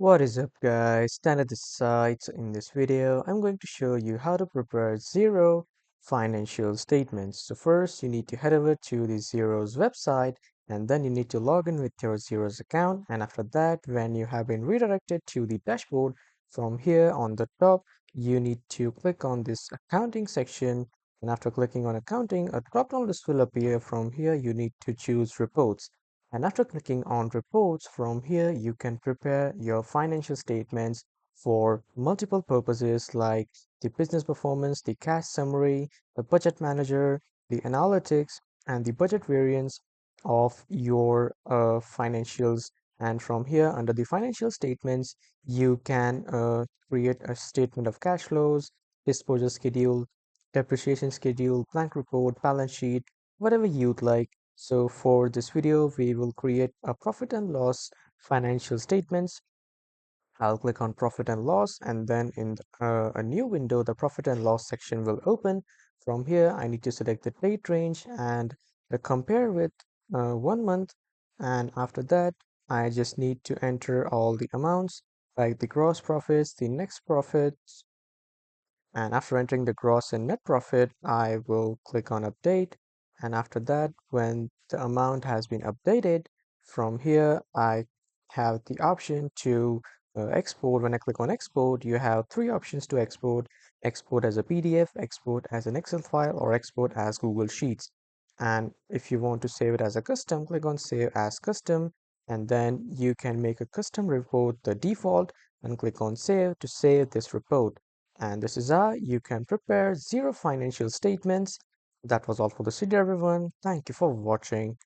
What is up guys, Standard this side. So in this video, I'm going to show you how to prepare Xero financial statements. So first you need to head over to the Xero's website and then you need to log in with your Xero's account, and after that when you have been redirected to the dashboard, from here on the top you need to click on this accounting section, and after clicking on accounting a drop down list will appear. From here you need to choose reports, and after clicking on reports, from here you can prepare your financial statements for multiple purposes like the business performance, the cash summary, the budget manager, the analytics, and the budget variance of your financials. And from here, under the financial statements, you can create a statement of cash flows, disposal schedule, depreciation schedule, blank report, balance sheet, whatever you'd like. So for this video, we will create a profit and loss financial statements. I'll click on profit and loss, and then in a new window, the profit and loss section will open. From here, I need to select the date range and compare with 1 month. And after that, I just need to enter all the amounts like the gross profits, the next profits, and after entering the gross and net profit, I will click on update. And after that, when the amount has been updated, from here I have the option to export. When I click on export, you have three options to export: export as a PDF, export as an Excel file, or export as Google Sheets. And if you want to save it as a custom, click on save as custom, and then you can make a custom report the default and click on save to save this report. And this is how you can prepare Xero financial statements. That was all for this video, everyone. Thank you for watching.